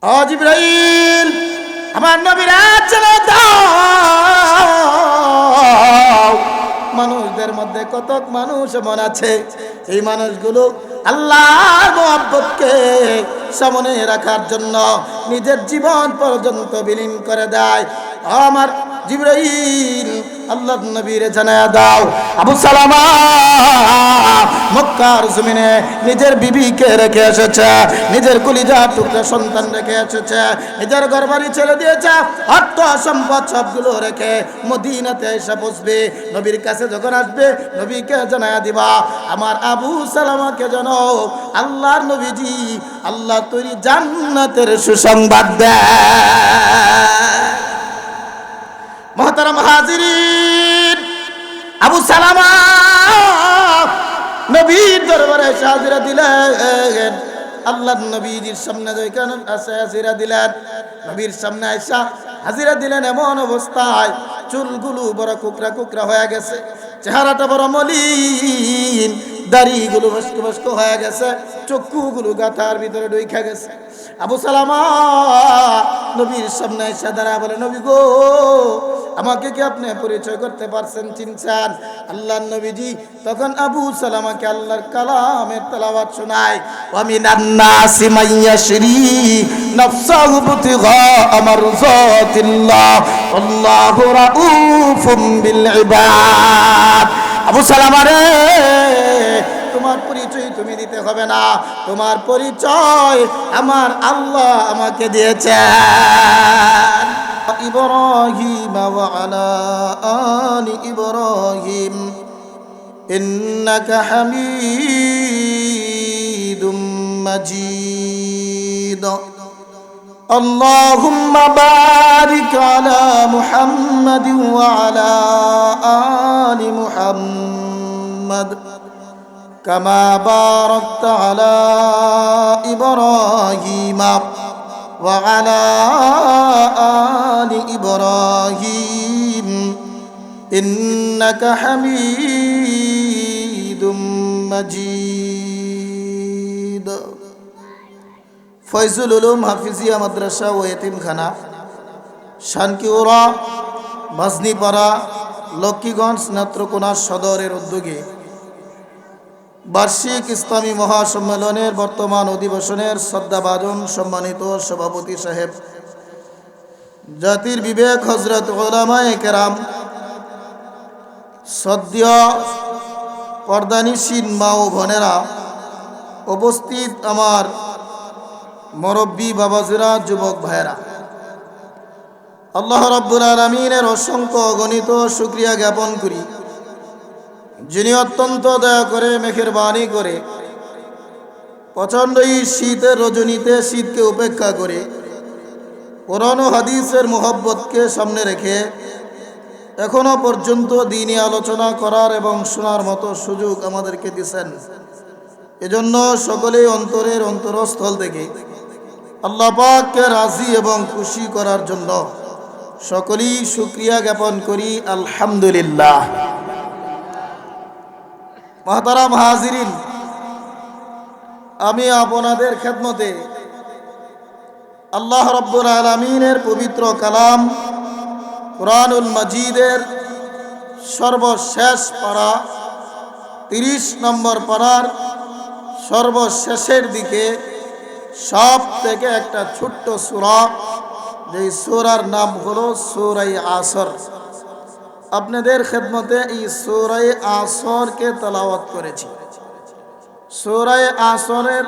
ও জিবরাইল, আমার নবীরা চলে দাও। মানুষদের মধ্যে কত মানুষ এমন আছে, এই মানুষগুলো আল্লাহর মুহাব্বতকে সামনে রাখার জন্য নিজের জীবন পর্যন্ত বিলীন করে দেয়। আমার জিবরাইল, আল্লাহর নবীরে জানায়া দাও, আবু সালামা মক্কার জমিনে নিজের বিবিকে রেখে এসেছে, নিজের কলিজা টুকরা সন্তান রেখে এসেছে, নিজের ঘরবাড়ি ছেড়ে দিয়েছে, অর্থ সম্পদ সবগুলো রেখে মদিনাতে এসে বসবে। নবীর কাছে যখন আসবে, নবীকে জানায়া দিবা, আমার আবু সালামাকে যেন আল্লাহর নবীজি আল্লাহ তৈরি জান্নাতের সুসংবাদ দেয়। মুহতারাম হাজিরিন, আবু সালামা নবীর দরবারে হাজিরা দিলেন। আল্লাহর নবীজির সামনে যেখানে আসে হাজিরা দিলেন, নবীর সামনে আয়সা হাজিরা দিলেন। এমন অবস্থায় চুলগুলো বড় কুকরা কুকরা হয়ে গেছে, চেহারাটা বড় মলিন, দাড়িগুলো বস্কো বস্কো হয়ে গেছে, চক্ষুগুলো গাথার ভিতরে ঢুকে গেছে। আবু সালামা নবীর সামনে এসে দাঁড়া বলে, নবী গো, আমাকে কি আপনি পরিচয় করতে পারছেন, চিনছেন? আল্লাহর নবীজি তখন আবু সালামাকে আল্লাহর কালামের তেলাওয়াত শোনায়। ওয়া মিনান নাসি মাইয়াশরি নাফসাহু বুতিগা মারযাতিল্লাহ আল্লাহু রাউফুম বিল ইবাদ। আবু সালামা রে, তোমার পরিচয় তুমি দিতে হবে না, তোমার পরিচয় আমার আল্লাহ আমাকে দিয়েছেন। ইব্রাহিম ওয়া আলা আলি ইব্রাহিম ইন্নাকা হামিদুম মাজিদ। আল্লাহুম্মা বারিক আলা মুহাম্মাদিন ওয়া আলা আলি মুহাম্মাদ কামা বারাকতা আলা ইব্রাহিম ওয়া আলা আলি ইব্রাহিম ইন্নাকা হামিদুম মাজিদ। ফয়জুল উলুম হাফিজিয়া মাদ্রাসা ও এতিমখানা, শানকিউরা, মাজনিপাড়া, লক্ষ্মীগঞ্জ, নেত্রকোনা সদরের উদ্যোগে বার্ষিক ইসলামী মহাসম্মেলনের বর্তমান অধিবেশনের শ্রদ্ধাভাজন সম্মানিত সভাপতি সাহেব, জাতির বিবেক হযরত উলামায়ে কেরাম, সদ্য পর্দানিসীন মা ও বোনেরা, উপস্থিত আমার মুরব্বী বাবাজিরা, যুবক ভাইয়েরা, আল্লাহ রাব্বুল আলামিনের অসংখ্য অগণিত শুকরিয়া জ্ঞাপন করি, যিনি অত্যন্ত দয়া করে মেহেরবানি করে প্রচণ্ড এই শীতের রজনীতে শীতকে উপেক্ষা করে কোরআন ও হাদিসের মোহব্বতকে সামনে রেখে এখনো পর্যন্ত দ্বীনি আলোচনা করার এবং শোনার মতো সুযোগ আমাদেরকে দিয়েছেন। এজন্য সকলেই অন্তরের অন্তরস্থল থেকে আল্লাহ পাককে রাজি এবং খুশি করার জন্য সকলেই শুকরিয়া জ্ঞাপন করি, আলহামদুলিল্লাহ। মুহতারাম হাজিরিন, আমি আপনাদের খেদমতে আল্লাহ রাব্বুল আলামিনের পবিত্র কালাম কুরআনুল মাজিদের সর্বশেষ পারা 30 নম্বর পারার সর্বশেষের দিকে সব থেকে একটা ছোট্ট সূরা, যেই সূরার নাম হলো সূরা আসর, আপনাদের খেদমতে এই সূরা আসরকে তেলাওয়াত করেছি। সূরা আসরের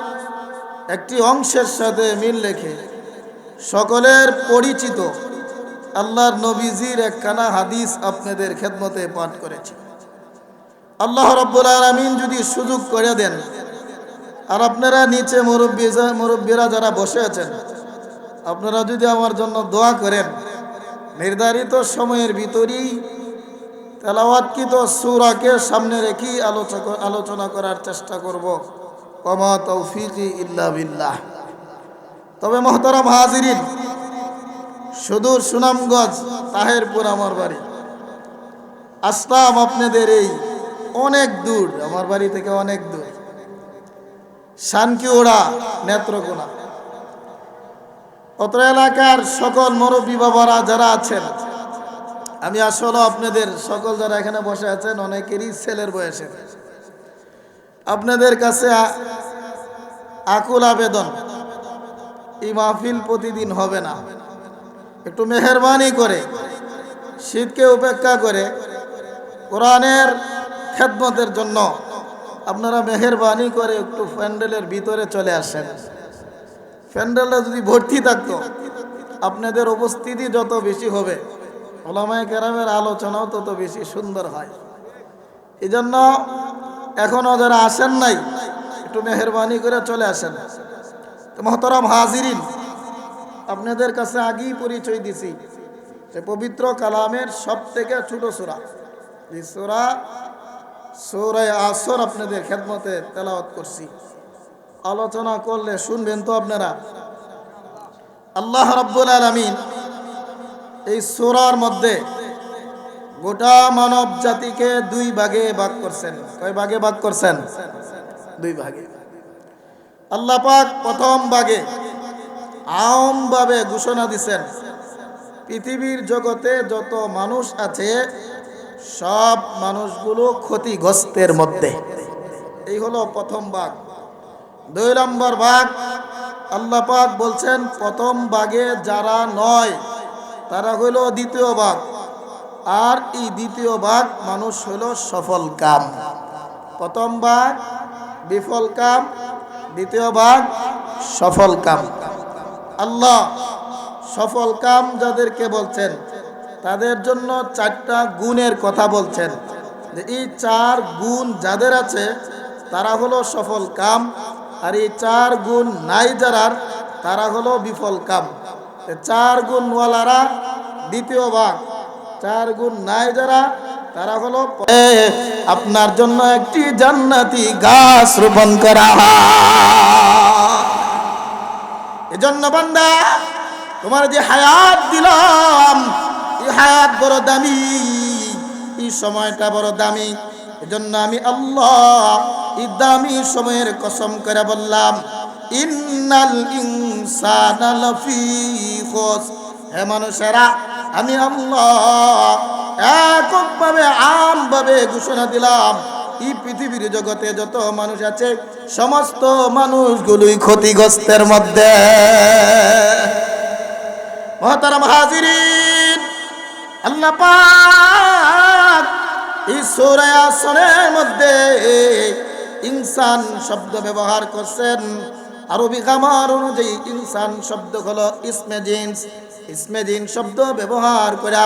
একটি অংশের সাথে মিল রেখে সকলের পরিচিত আল্লাহর নবীজির একখানা হাদিস আপনাদের খেদমতে পাঠ করেছি। আল্লাহ রাব্বুল আলামিন যদি সুযোগ করে দেন, আর আপনারা নিচে মুরব্বীরা যারা বসে আছেন, আপনারা যদি আমার জন্য দোয়া করেন, নির্ধারিত সময়ের ভিতরেই তেলাওয়াতকৃত সূরাকে সামনে রেখে আলোচনা করার চেষ্টা করব। ওমা তৌফিকি ইল্লা বিল্লাহ। তবে মুহতারাম হাজিরিন, সুদূর সুনামগঞ্জ তাহেরপুর আমার বাড়ি, আসলাম আপনাদের এই অনেক দূর, আমার বাড়ি থেকে অনেক দূর, শানকিউড়া, নেত্রকোনা। অত্র এলাকার সকল মুরব্বী বাবারা যারা আছেন, আমি আসলে আপনাদের সকল যারা এখানে বসে আছেন অনেকেরই ছেলের বয়সে, আপনাদের কাছে আকুল আবেদন, এই মাহফিল প্রতিদিন হবে না। একটু মেহেরবানি করে শীতকে উপেক্ষা করে কোরআনের খেদমতের জন্য আপনারা মেহেরবানি করে একটু প্যান্ডেলের ভিতরে চলে আসেন। প্যান্ডেলটা যদি ভর্তি থাকতো, আপনাদের উপস্থিতি যত বেশি হবে ওলামায়ে কেরামের আলোচনাও তত বেশি সুন্দর হয়। এই জন্য এখনও যারা আসেন নাই একটু মেহেরবানি করে চলে আসেন। তো মহতরম হাজিরিন, আপনাদের কাছে আগেই পরিচয় দিছি যে পবিত্র কালামের সব থেকে ছোট সূরা, এই সূরা আসর আপনাদের খেদমতে তেলাওয়াত করছি। আলোচনা করলে শুনবেন তো আপনারা। আল্লাহ রাব্বুল আলামিন এই সূরার মধ্যে গোটা মানব জাতিকে দুই ভাগে ভাগ করছেন। কয় ভাগে ভাগ করছেন? দুই ভাগে। আল্লাহ পাক প্রথম ভাগে আমভাবে ঘোষণা দিছেন, পৃথিবীর জগতে যত মানুষ আছে সব মানুষগুলো ক্ষতিগ্রস্তের মধ্যে। এই হলো প্রথম ভাগ। দুই নম্বর ভাগ আল্লাহ পাক বলছেন প্রথম ভাগে যারা নয় তারা হইল দ্বিতীয় ভাগ, আর এই দ্বিতীয় ভাগ মানুষ হইল সফল কাম। প্রথম ভাগ বিফল কাম, দ্বিতীয় ভাগ সফল কাম। আল্লাহ সফল কাম যাদেরকে বলছেন তাদের জন্য চারটা গুণের কথা বলছেন, যে এই চার গুণ যাদের আছে তারা হলো সফল কাম, আর এই চার গুণ নাই যারার তারা হলো বিফল কাম। চার গুণওয়ালারা দ্বিতীয় ভাগ, চার গুণ নাই যারা তারা হলো। আপনার জন্য একটি জান্নাতি গাছ রোপণ করা হয়। এজন্য বান্দা, তোমার যে হায়াত দিলাম এই হায়াত বড় দামি, এই সময়টা বড় দামি। এজন্য আমি আল্লাহ এই দামি সময়ের কসম করে বললাম, ইন্নাল ইনসানা লাফি খুস। হে মানুষেরা, আমি আল্লাহ এককভাবে আমভাবে ঘোষণা দিলাম, এই পৃথিবীর জগতে যত মানুষ আছে সমস্ত মানুষগুলোই ক্ষতিগ্রস্তের মধ্যে। মুহতারাম হাজিরিন, আল্লাহ পাক এই সূরা আসরের মধ্যে ইনসান শব্দ ব্যবহার করছেন। আরবি গ্রামার অনুযায়ী ইনসান শব্দ হলো ইসমে জিন্স। ইসমে জিন্স শব্দ ব্যবহার করে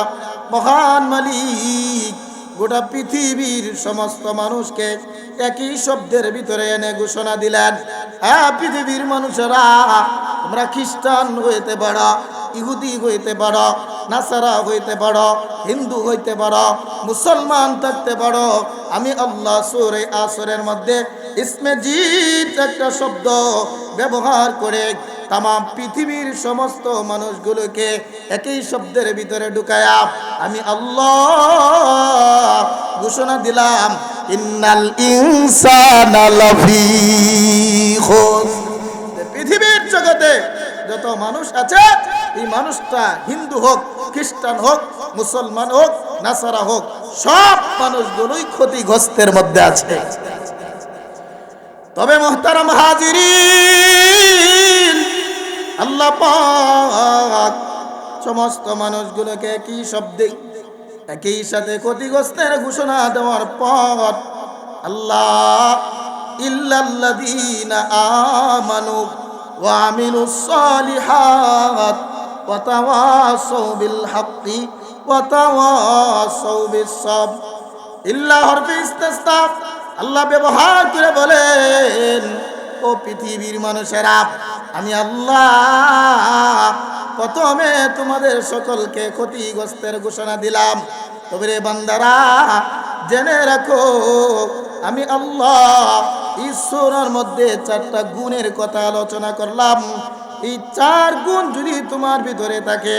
মহান মালিক গোটা পৃথিবীর সমস্ত মানুষকে একই শব্দের ভিতরে এনে ঘোষণা দিলেন, হ্যাঁ পৃথিবীর মানুষেরা, তোমরা খ্রিস্টান হইতে পারো, ইহুদি হইতে পারো, নাসারা হইতে পারো, হিন্দু হইতে পারো, মুসলমান থাকতে পারো, আমি আল্লাহ সূরা আসরের মধ্যে ইসমে জিত একটা শব্দ ব্যবহার করে তাম পৃথিবীর সমস্ত মানুষগুলোকে একই শব্দের ভিতরে ঢুকায়া আমি আল্লাহ ঘোষণা দিলাম, ইন্নাল ইনসানা লাফি খুস। পৃথিবীর জগতে যত মানুষ আছে এই মানুষটা হিন্দু হোক, খ্রিস্টান হোক, মুসলমান হোক, নাসারা হোক, সব মানুষগুলোই ক্ষতিগ্রস্তের মধ্যে আছে। তবে মুহতারাম হাজিরিন, আল্লাহ পাক সমস্ত মানুষগুলোকে একই শব্দে একই সাথে ক্ষতিগ্রস্তের ঘোষণা দেওয়ার পর আল্লাহ ইল্লাল্লাযীনা আমানু ওয়া আমিলুস সালিহাত ওয়া তাওয়াসাউ বিল হাক্কি ওয়া তাওয়াসাউ বিস সাবর। ইল্লা হরফে ইস্তিসনা আল্লাহ ব্যবহার করে বলেন, ও পৃথিবীর মানুষেরা, আমি আল্লাহ প্রথমে তোমাদের সকলকে ক্ষতিগ্রস্তের ঘোষণা দিলাম। তবে রে বান্দারা, জেনে রাখো আমি আল্লাহ ঈশ্বরের মধ্যে চারটা গুণের কথা আলোচনা করলাম। এই চার গুণ যদি তোমার ভিতরে থাকে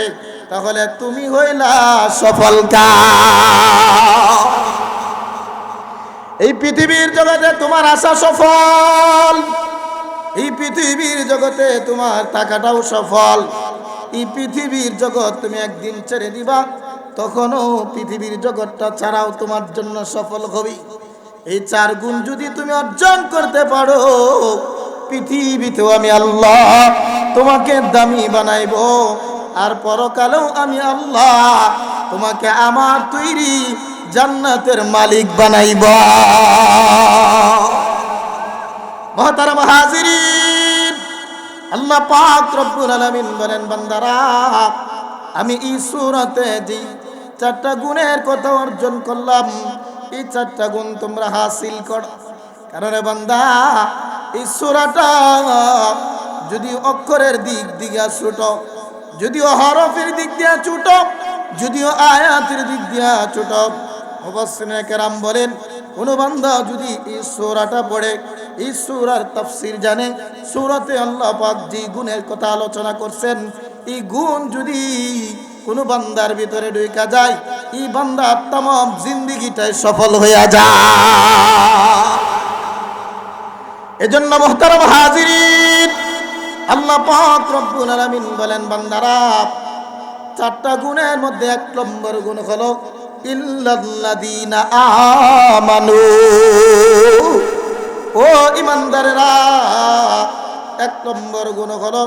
তাহলে তুমি হইলা সফল কাম। এই পৃথিবীর জগতে তোমার আশা সফল, এই পৃথিবীর জগতে তোমার থাকাটাও সফল। এই পৃথিবীর জগৎ তুমি একদিন ছেড়ে দিবা, তখনও পৃথিবীর জগৎটা ছাড়াও তোমার জন্য সফল হবে। এই 4 গুণ যদি তুমি অর্জন করতে পারো, পৃথিবীতেও আমি আল্লাহ তোমাকে দামি বানাইব, আর পরকালেও আমি আল্লাহ তোমাকে আমার তৈরি জান্নাতের মালিক বানাইব। মুহতারাম হাজিরিন, আল্লাহ পাক রব্বুল আলামিন বলেন, বান্দারা আমি এই সূরাতে যে 4টা গুণের কথা অর্জন করলাম, এই 4টা গুণ তোমরা হাসিল করো। কারণ বান্দা, এই সূরাটা যদি অক্ষরের দিক দিয়ে ছোট, যদিও হরফের দিক দিয়ে ছোট, যদিও আয়াতের দিক দিয়ে ছোট, মুফাসসিরিনে কেরাম বলেন, কোন বান্দা যদি এই সূরাটা পড়ে, এই সূরার তাফসীর জানে, সূরাতে আল্লাহ পাক যে গুণের কথা আলোচনা করছেন, এই গুণ যদি কোন বান্দার ভিতরে ঢুকে যায়, এই বান্দার तमाम জিন্দেগিটাই সফল হয়ে যায়। এজন্য মুহতারাম হাজিরিন, আল্লাহ পাক রব্বুল আলামিন বলেন, বান্দারা 4টা গুণের মধ্যে 1 নম্বর গুণ হলো ইল্লাল্লাযীনা আমানু। ও ঈমানদারেরা, 1 নম্বর গুণ হলো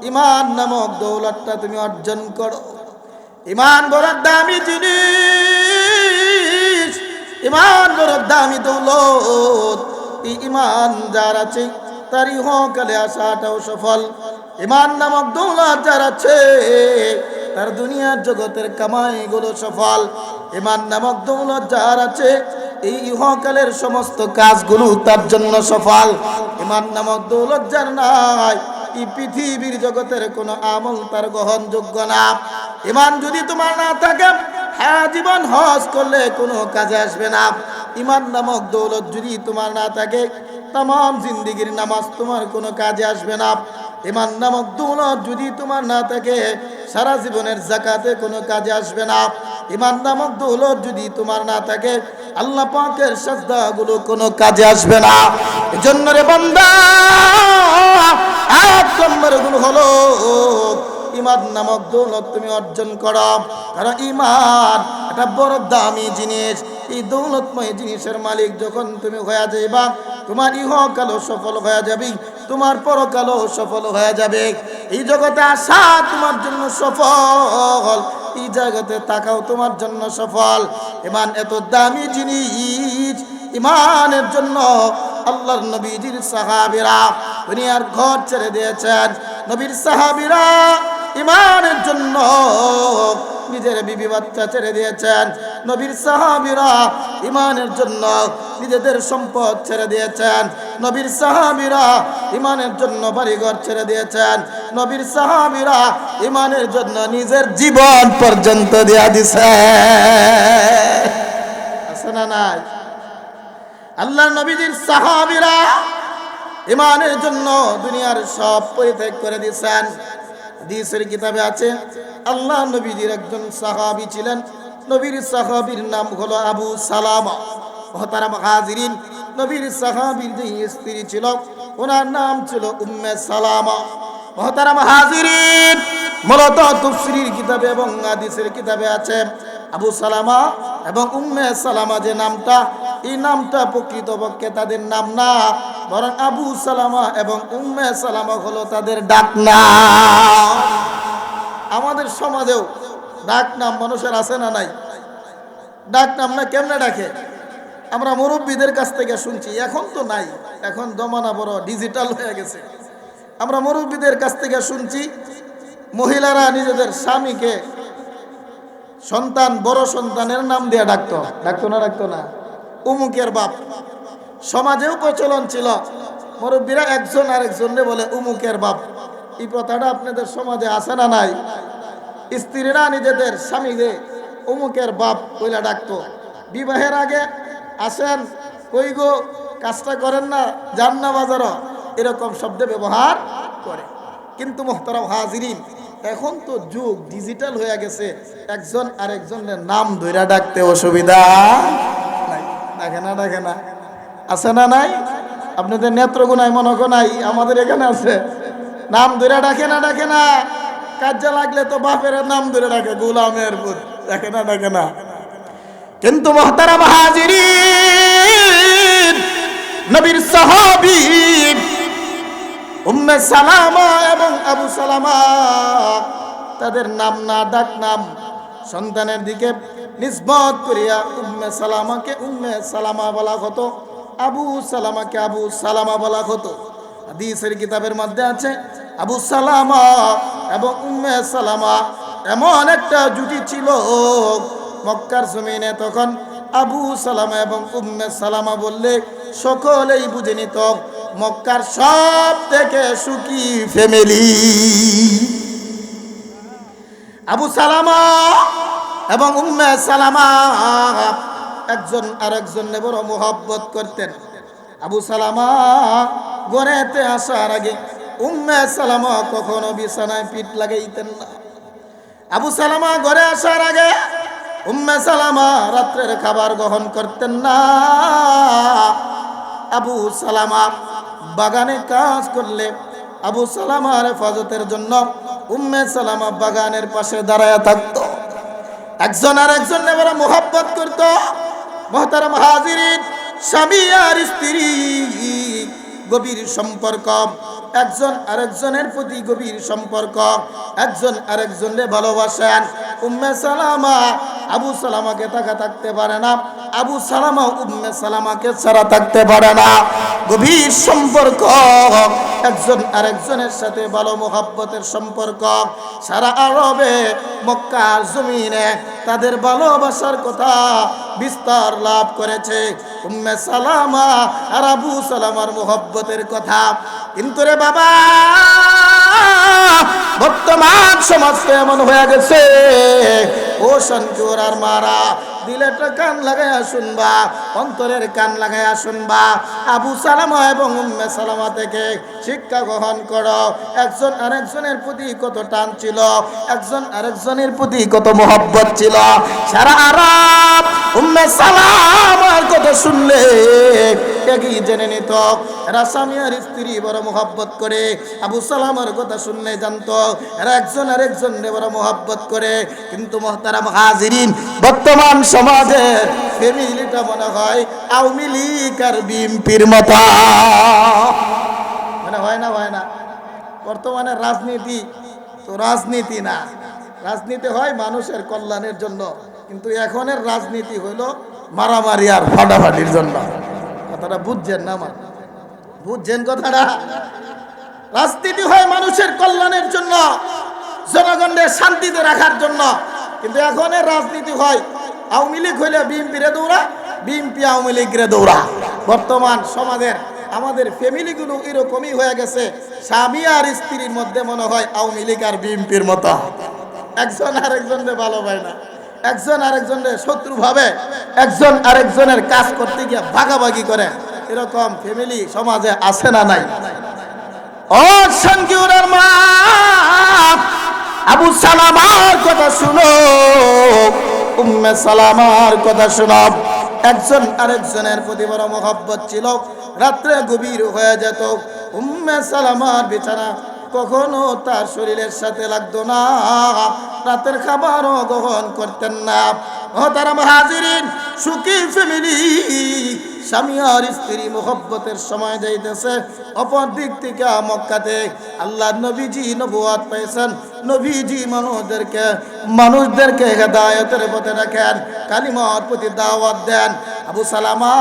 ঈমান নামক দৌলতটা তুমি অর্জন করো। ঈমান বড় দামি জিনিস, ঈমান বড় দামি দৌলত। এই ঈমান যার আছে তার ইহকালে আসাটাও সফল। ঈমান নামক দৌলত যার আছে তার দুনিয়ার জগতের কামাইগুলো সফল। ঈমান নামক দৌলত যার আছে এই ইহকালের সমস্ত কাজগুলো তার জন্য সফল। ঈমান নামক দৌলত যার নাই, এই পৃথিবীর জগতের কোনো আমল তার গ্রহণযোগ্য না। ঈমান যদি তোমার না থাকে, হ্যাঁ জীবন হজ করলে কোনো কাজে আসবে না। ঈমান নামক দৌলত যদি তোমার না থাকে, तमाम জিন্দেগীর নামাজ তোমার কোনো কাজে আসবে না। ঈমান নামক দৌলত যদি তোমার না থাকে, সারা জীবনের যাকাতে কোনো কাজে আসবে না। ঈমান নামক দৌলত যদি তোমার না থাকে, আল্লাহ পাকের সাজদাগুলো কোনো কাজে আসবে না। এজন্য রে বান্দা, 1 নম্বর গুণ হলো ঈমান নামক দৌলত তুমি অর্জন করো। কারণ ঈমান একটা বড় দামি জিনিস। এই দৌলতময় জিনিসের মালিক যখন তুমি হয়ে যাইবা, তোমার ইহকালও সফল হয়ে যাবে, তোমার পরকালও সফল হয়ে যাবে। এই জগতে আসা তোমার জন্য সফল, এই জগতে থাকাও তোমার জন্য সফল। ঈমান এত দামি জিনিস, ঈমানের জন্য আল্লাহর নবীজির সাহাবীরা দুনিয়ার ঘর ছেড়ে দিয়েছেন। নবীর সাহাবীরা ঈমানের জন্য নিজের বিবি বাচ্চা ছেড়ে দিয়েছেন। নবীর সাহাবীরা ঈমানের জন্য নিজেদের সম্পদ ছেড়ে দিয়েছেন। নবীর সাহাবীরা ঈমানের জন্য বাড়িঘর ছেড়ে দিয়েছেন। নবীর সাহাবীরা ঈমানের জন্য নিজের জীবন পর্যন্ত দিয়া দিছে। আছে না নাই? আল্লাহর নবীজির সাহাবীরা ঈমানের জন্য দুনিয়ার সব পরিত্যাগ করে দিয়েছেন। হাদিসের কিতাবে আছে, আল্লাহ নবীজির একজন সাহাবী ছিলেন। নবীর সাহাবীর নাম হলো আবু সালামা। মুহতারাম হাজিরিন, নবীর সাহাবীর যে স্ত্রী ছিল, ওনার নাম ছিল উম্মে সালামা। মুহতারাম হাজিরিন, মূলত তাফসীরের কিতাবে এবং হাদিসের কিতাবে আছে আবু সালামা এবং উম্মে সালামা যে নামটা, এই নামটা প্রকৃতপক্ষে তাদের নাম না, বরং আবু সালামা এবং উম্মে সালামা হলো তাদের ডাক নাম। আমাদের সমাজেও ডাক নাম মানুষের আছে না নাই? ডাক নাম না কেমনে ডাকে? আমরা মুরব্বীদের কাছ থেকে শুনছি, এখন তো নাই, এখন জমানা বড় ডিজিটাল হয়ে গেছে। আমরা মুরব্বীদের কাছ থেকে শুনছি, মহিলারা নিজেদের স্বামীকে সন্তান, বড় সন্তানের নাম দিয়ে ডাকতো না? ডাকতো না? উমুকের বাপ। সমাজেও প্রচলন ছিল, মুরব্বীরা একজন আরেকজনকে বলে উমুকের বাপ। এই কথাটা আপনাদের সমাজে আছে না নাই? স্ত্রীরা নিজেদের স্বামীকে উমুকের বাপ কইলা ডাকতো। বিবাহের আগে আসেন, কই গো, কাজটা করেন না, যান না বাজারও, এরকম শব্দ ব্যবহার করে। কিন্তু মুহতারাম হাজিরিন, এখন তো যুগ ডিজিটাল হয়ে গেছে, একজন আরেকজনের নাম ধইরা ডাকতে অসুবিধা নাই। ডাকে না? আছে না নাই? আপনাদের নেত্রকোনায় মনে নাই, আমাদের এখানে আছে। নাম ধইরা ডাকে না? কাজে লাগলে তো বাপের নাম ধরে রাখে গোলামের পুত, দেখে না। কিন্তু মুহতারাম হাজিরিন, নবীর সাহাবী উম্মে সালামা এবং আবু সালামা, তাদের নাম না ডাক নাম সন্তানের দিকে নিসবত করিয়া উম্মে সালামাকে উম্মে সালামা বলা হতো, আবু সালামাকে আবু সালামা বলা হতো। হাদিসের কিতাবের মধ্যে আছে আবু সালামা এবং উম্মে সালামা এমন একটা জুটি ছিল, মক্কার জমিনে তখন আবু সালামা এবং উম্মে সালামা বললে সকলেই বুঝে নিত মক্কার সব থেকে সুখী ফ্যামিলি। আবু সালামা এবং উম্মে সালামা একজন আরেকজনকে বড় মোহব্বত করতেন। আবু সালামা ঘরেতে আসার আগে উম্মে সালামা কখনো বিছানায় পিঠ লাগাইতেন না। আবু সালামা ঘরে আসার আগে উম্মে সালামা রাত্রের খাবার গ্রহণ করতেন না। আবু সালামা বাগানে কাজ করলে আবু সালামার হেফাজতের জন্য উম্মে সালামা বাগানের পাশে দাঁড়ায় থাকতো। একজন আর একজনের বড় মোহব্বত করতো। মুহতারাম হাজিরিন, স্বামী আর স্ত্রী গভীর সম্পর্ক, একজন আরেকজনের প্রতি গভীর সম্পর্ক, একজন আরেকজনকে ভালোবাসেন। উম্মে সালামা আবু সালামাকে তাকা থাকতে পারে না, আবু সালামা উম্মে সালামাকে ছাড়া থাকতে পারে না। গভীর সম্পর্ক, একজন আরেকজনের সাথে ভালো মোহাব্বতের সম্পর্ক। সারা আরবে মক্কার জমিনে তাদের ভালোবাসার কথা বিস্তার লাভ করেছে উম্মে সালামা আর আবু সালামার মোহাব্বতের কথা। কিন্তু রে বাবা, বর্তমান সমাজ এমন হয়ে গেছে, ও শান্তির আর মারা দিলেটা কান লাগাইয়া শুনবা, অন্তরের কান লাগাইয়া শুনবা। আবু সালামা এবং উম্মে সালামা থেকে শিক্ষা গ্রহণ করো। একজন আরেকজনের প্রতি কত টান ছিল, একজন আরেকজনের প্রতি কত মোহব্বত ছিল। সারা আরব উম্মে সালামার কথা শুনলে একই জেনে নিত এরা স্বামী আর স্ত্রী বড় মোহব্বত করে। আবু সালামার কথা শুনলে জানতো এরা একজন আরেকজন বড় মোহব্বত করে। কিন্তু মুহতারাম হাজিরিন, বর্তমান সমাজের ফ্যামিলিটা মনে হয় আওয়ামী লীগ আর বিএনপির মতো, মানে হয় না। বর্তমানে রাজনীতি তো রাজনীতি না, রাজনীতি হয় মানুষের কল্যাণের জন্য, কিন্তু এখনের রাজনীতি হইল মারামারি আর ফাটাফাটির জন্য। কথাটা বুঝছেন না? আমার বুঝছেন কথাটা? রাজনীতি হয় মানুষের কল্যাণের জন্য, জনগণের শান্তিতে রাখার জন্য, কিন্তু এখনের রাজনীতি হয় আওয়ামী লীগ হইলে বিএনপি রে দৌড়া, বিএনপি আওয়ামী লীগ রে দৌড়া। বর্তমান সমাজের আমাদের ফ্যামিলিগুলো এরকমই হয়ে গেছে, স্বামী আর স্ত্রীর মধ্যে মনে হয় আওয়ামী লীগ আর বিএনপির মতো। একজন আরেকজনকে ভালো পায় না, একজন আরেকজনের শত্রু ভাবে, একজন আরেকজনের কাজ করতে গিয়ে ভাগাভাগি করে। এরকম ফ্যামিলি সমাজে আছে না নাই? ও শান্তির মা, আবু সালামার কথা শুনো, উম্মে সালামার কথা শুনো। একজন আরেকজনের প্রতি বড় মোহব্বত ছিল। রাত্রে গভীর হয়ে যেত, উম্মে সালামার বিছানা কখনো তার শরীরের সাথে লাগতো না, রাতের খাবারও গ্রহণ করতেন না। মুহতারাম হাজিরিন, সুখী ফ্যামিলি, স্বামী আর স্ত্রী মোহব্বতের সময় যাইতেছে। অপর দিক থেকে মক্কাতে আল্লাহ নবীজি নবুয়ত পেয়েছেন। নবীজি মানুষদেরকে হেদায়েতের পথে রাখেন, কালিমার প্রতি দাওয়াত দেন। আবু সালামা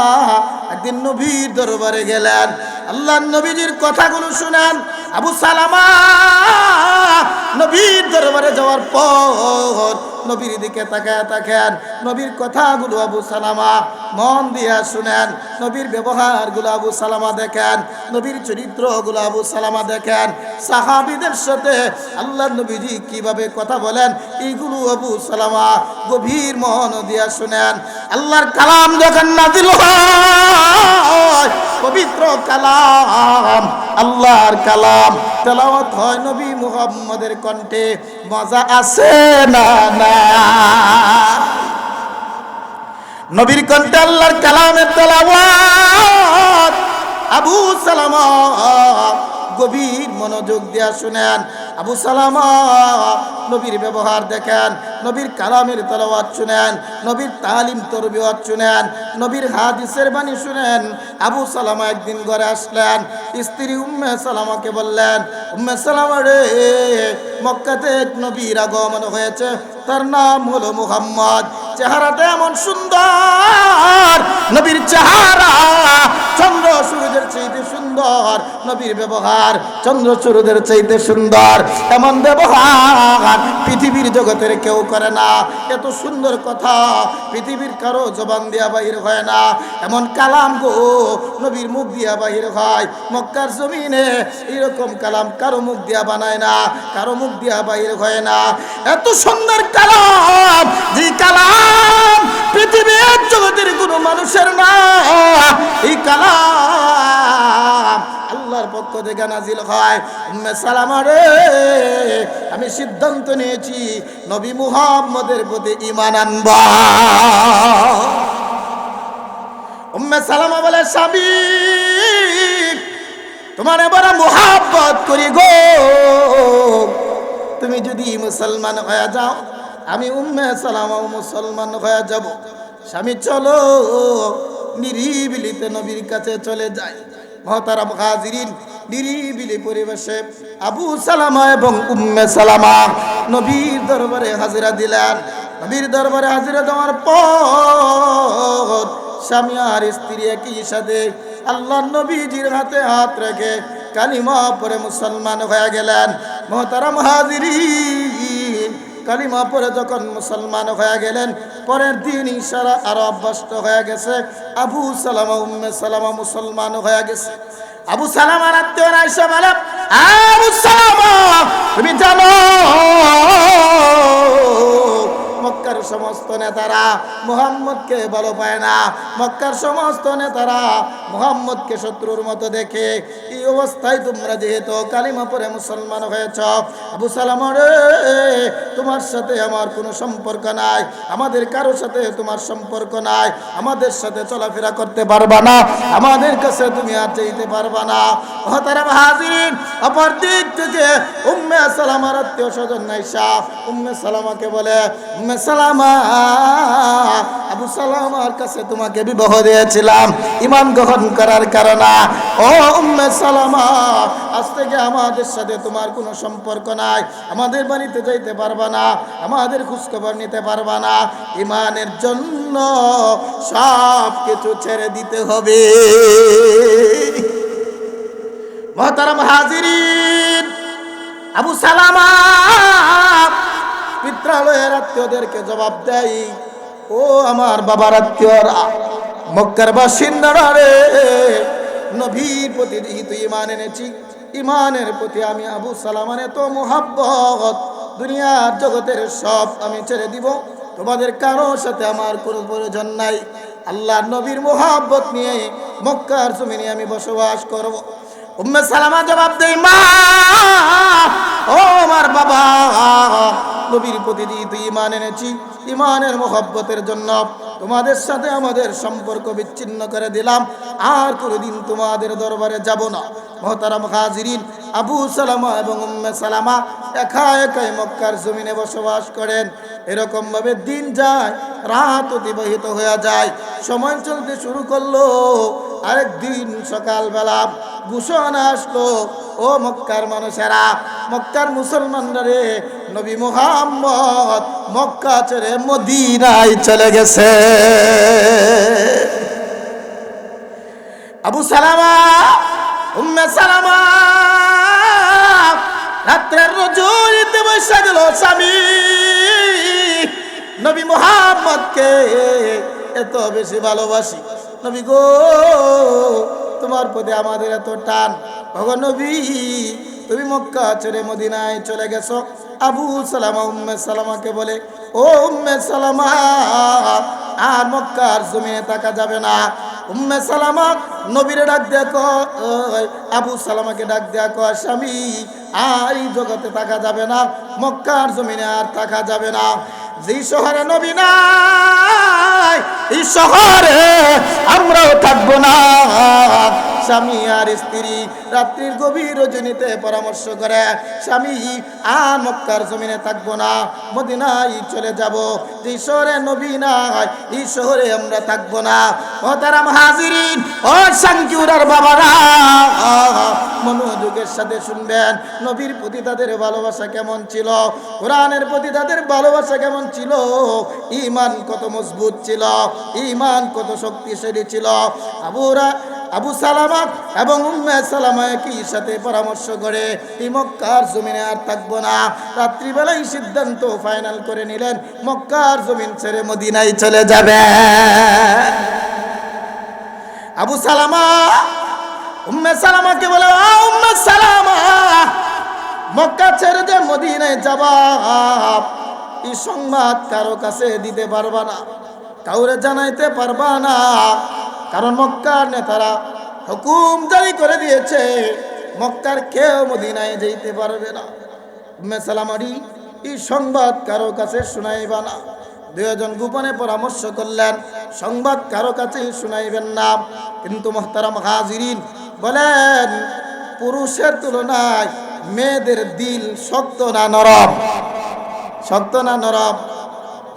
একদিন নবীর দরবারে গেলেন, আল্লাহ নবীজির কথাগুলো শুনেন। আবু সালামা নবীর দরবারে যাওয়ার পর নবীর দিকে তাকায় থাকেন, নবীর কথাগুলো আবু সালামা মন দিয়া শুনেন, নবীর ব্যবহারগুলো আবু সালামা দেখেন, নবীর চরিত্রগুলো আবু সালামা দেখেন। সাহাবীদের সাথে আল্লাহ নবীজি কিভাবে কথা বলেন এইগুলো আবু সালামা গভীর মন দিয়া শুনেন। আল্লাহর কালাম যখন নাযিল হয়, পবিত্র কালাম, আল্লাহর কালাম তেলাওয়াত হয় নবী মুহাম্মদের কণ্ঠে, মজা আছে না? নবীর কণ্ঠে আল্লাহর কালামের তেলাওয়াত আবু সালামা গভীর মনোযোগ দিয়া শুনেন। আবু সালামা নবীর ব্যবহার দেখেন, নবীর কালামের তেলাওয়াত শুনেন, নবীর তালিম তরবিয়ত শুনেন, নবীর হাদিসের বাণী শুনেন। আবু সালামা একদিন ঘরে আসলেন, স্ত্রী উম্মে সালামাকে বললেন, উম্মে সালামা রে, মক্কাতে এক নবীর আগমন হয়েছে, তার নাম হলো মুহাম্মদ। চেহারাটা এমন সুন্দর, নবীর চেহারা চন্দ্র সূর্যের চাইতে সুন্দর, নবীর ব্যবহার চন্দ্র সূর্যের চাইতে সুন্দর। এমন ব্যবহার পৃথিবীর জগতের কেউ করে না। এত সুন্দর কথা পৃথিবীর কারো জবান দিয়া বাহির হয় না। এমন কালাম গো নবীর মুখ দিয়া বাহির হয়। মক্কার জমিনে এরকম কালাম কারো মুখ দিয়া বানায় না, কারো মুখ দিয়া বাহির হয় না। এত সুন্দর কালাম, যে কালাম পৃথিবীর জগতের কোনো মানুষের না। এই কালাম আল্লাহর পক্ষ থেকে নাজিল হয়। উম্মে সালামা রে, আমি সিদ্ধান্ত নিয়েছি নবী মুহাম্মদের প্রতি ঈমান আনব। উম্মে সালামা বলে, স্বামী তোমার বড় মুহাব্বত করি গো, তুমি যদি মুসলমান হয়ে যাও আমি উম্মে সালামা মুসলমান হয়ে যাব। স্বামী চলো নিরিবিলিতে নবীর কাছে চলে যাই। মুহতারাম হাজিরিন, নিরিবিলি পরিবেশে আবু সালামা এবং উম্মে সালামা নবীর দরবারে হাজিরা দিলেন। নবীর দরবারে হাজিরা দেওয়ার পর স্বামী আর স্ত্রী একই সাথে আল্লাহর নবীজির হাতে হাত রেখে কালিমা পড়ে মুসলমান হয়ে গেলেন। মুহতারাম হাজিরিন, কালিমা পড়ে যখন মুসলমান হয়ে গেলেন, পরের দিন ইশারা আরো অভ্যস্ত হয়ে গেছে। আবু সালামা উম্মে সালামা মুসলমান হয়ে গেছে। আবু সালামার আত্মীয়রা আয়েশা বলে, আবু সালামা তুমি জানো মক্কার সমস্ত নেতারা মুহাম্মদকে ভালো পায় না, মক্কার সমস্ত নেতারা মুহাম্মদকে শত্রুর মতো দেখে। এই অবস্থায় তোমরা যেহেতু কালিমা পড়ে মুসলমান হয়েছ, আবু সালামা রে, তোমার সাথে আমার কোনো সম্পর্ক নাই, আমাদের কারোর সাথে তোমার সম্পর্ক নাই, আমাদের সাথে চলাফেরা করতে পারবা না, আমাদের কাছে তুমি আর যেতে পারবা না। মুহতারাম হাজিরিন, অপর দিক থেকে উম্মে সালামার আত্মীয় স্বজন আয়েশা উম্মে সালামাকে বলে, উম্মে সালামা আবু সালামার কাছে তোমাকে বিবাহ দিয়েছিলাম ঈমান গ্রহণ করার কারণে। ও উম্মে সালামা, আজ থেকে আমাদের সাথে তোমার কোনো সম্পর্ক নাই, আমাদের বাড়িতে যাইতে পারবা না, আমাদের খোঁজখবর নিতে পারবা না। ঈমানের জন্য সব কিছু ছেড়ে দিতে হবে। মুহতারাম হাজিরিন, আবু সালামা পিত্রালয়ের আত্মীয়দেরকে জবাব দেয়, ও আমার বাবার আত্মীয়রা, মক্কার বাসিন্দারা রে, নবীর প্রতি যেহেতু ঈমান এনেছি, ঈমানের প্রতি আমি আবু সালামার এত মুহাব্বত, দুনিয়ার জগতের সব আমি ছেড়ে দিব, তোমাদের কারোর সাথে আমার কোনো প্রয়োজন নাই। আল্লাহর নবীর মুহাব্বত নিয়ে মক্কার জমিনে আমি বসবাস করব। উম্মে সালামা জবাব দেয়, মা ও আমার বাবা, নবীর প্রতি যেহেতু ঈমান এনেছি, ঈমানের মুহাব্বতের জন্য তোমাদের সাথে আমাদের সম্পর্ক বিচ্ছিন্ন করে দিলাম, আর কোনোদিন তোমাদের দরবারে যাব না। মুহতারাম হাজিরিন, আবু সালামা এবং উম্মে সালামা একা একাই মক্কার জমিনে বসবাস করেন। এরকম ভাবে দিন যায়, রাত অতিবাহিত হয়ে যায়, সময় চলতে শুরু করলো। আরেকদিন সকালবেলা ঘোষণা আসলো, ও মক্কার মানুষেরা, মক্কার মুসলমানরা রে, নবী মুহাম্মদ মক্কা ছেড়ে মদিনায় চলে গেছে। আবু সালামা উম্মে সালামা রাত্রের রজনীতে বসে গেল স্বামী নবী মুহাম্মদকে এত বেশি ভালোবাসি, নবী গো তোমার প্রতি আমাদের এত টান, ওগো নবী তুমি মক্কা ছেড়ে মদিনায় চলে গেছো। আবু সালামা উম্মে সালামাকে বলে, ও উম্মে সালামা, আর মক্কার জমিনে থাকা যাবে না। উম্মে সালামা নবীরে ডাক দেখো, আবু সালামাকে ডাক দেখো, স্বামী আর এই জগতে থাকা যাবে না, মক্কার জমিনে আর থাকা যাবে না। যেই শহরে নবী নাই এই শহরে আমরাও থাকবো না। স্বামী আর স্ত্রী রাত্রির গভীর রজনীতে পরামর্শ করে, স্বামী আর মক্কার জমিনে থাকবো না, মদিনায় চলে যাব। যেই শহরে নবী নাই এই শহরে আমরা থাকবো না। মোহতারাম হাজিরিন, ও সাংকিউরার বাবারা, মনোযোগের সাথে শুনবেন। নবীর প্রতি তাদের ভালোবাসা কেমন ছিল, কোরআনের প্রতি তাদের ভালোবাসা কেমন ছিল, ঈমান কত মজবুত ছিল, ঈমান কত শক্তিশালী ছিল। আবু সালামা এবং উম্মে সালামা একই সাথে পরামর্শ করে এই মক্কার জমিনে আর থাকবো না। রাত্রিবেলায় সিদ্ধান্ত ফাইনাল করে নিলেন মক্কার জমিন ছেড়ে মদিনায় চলে যাবে। আবু সালামা উম্মে সালামাকে বলে, উম্মে সালামা, মক্কা ছেড়ে যে মদিনায় যাবা এই সংবাদ কারো কাছে দিতে পারবা না, কাউরে জানাইতে পারবা না, কারণ মক্কার নেতারা হুকুম জারি করে দিয়েছে মক্কার কেউ মদিনায় যেতে পারবে না। উম্মে সালামারি এই সংবাদ কারো কাছে শুনাইবা না। দুজন গোপনে পরামর্শ করলেন সংবাদ কারো কাছে শুনাইবেন না। কিন্তু মুহতারাম হাজিরিন, বলেন পুরুষের তুলনায় মেয়েদের দিল শক্ত না নরম? শক্ত না নরম?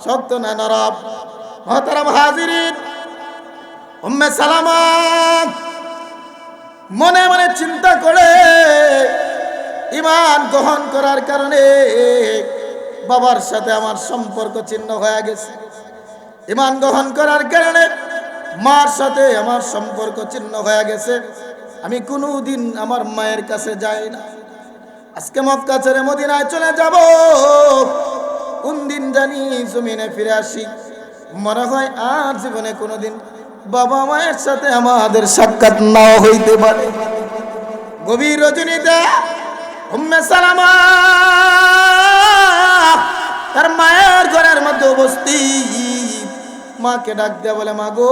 শক্ত না নরম? মুহতারাম হাজিরিন, উম্মে সালামা মনে মনে চিন্তা করে ঈমান গ্রহণ করার কারণে বাবার সাথে আমার সম্পর্ক ছিন্ন হয়ে গেছে, ঈমান গ্রহণ করার কারণে মার সাথে আমার সম্পর্ক ছিন্ন হয়ে গেছে, আমি কোনোদিন আমার মায়ের কাছে যাই না। আজকে মক্কা ছেড়ে মদিনায় চলে যাব, কোন দিন জানি জমিনে ফিরে আসি, মনে হয় আর জীবনে কোনোদিন বাবা মায়ের সাথে আমাদের সাক্ষাৎ নাও হইতে পারে। গভীর রজনীতে উম্মে সালামা তার মায়ের ঘরের মধ্যে উপস্থিত, মাকে ডাক দেয়া বলে, মা গো,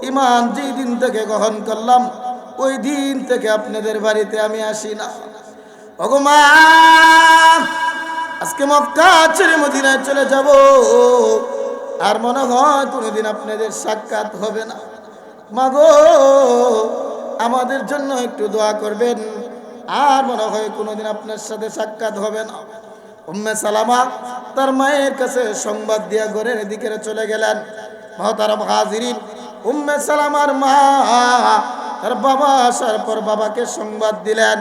ঈমান যেই দিন থেকে গ্রহণ করলাম ওই দিন থেকে আপনাদের বাড়িতে আমি আসি না। ওগো মা, আজকে মক্কা ছেড়ে মদিনায় চলে যাব, আর মনে হয় কোনোদিন আপনাদের সাক্ষাৎ হবে না। মাগো, আমাদের জন্য একটু দোয়া করবেন, আর মনে হয় কোনোদিন আপনার সাথে সাক্ষাৎ হবে না। উম্মে সালামা তার মায়ের কাছে সংবাদ দিয়া ঘরের দিকে চলে গেলেন। মুহতারাম হাজিরিন, উম্মে সালামার মা তার বাবা আসার পর বাবাকে সংবাদ দিলেন,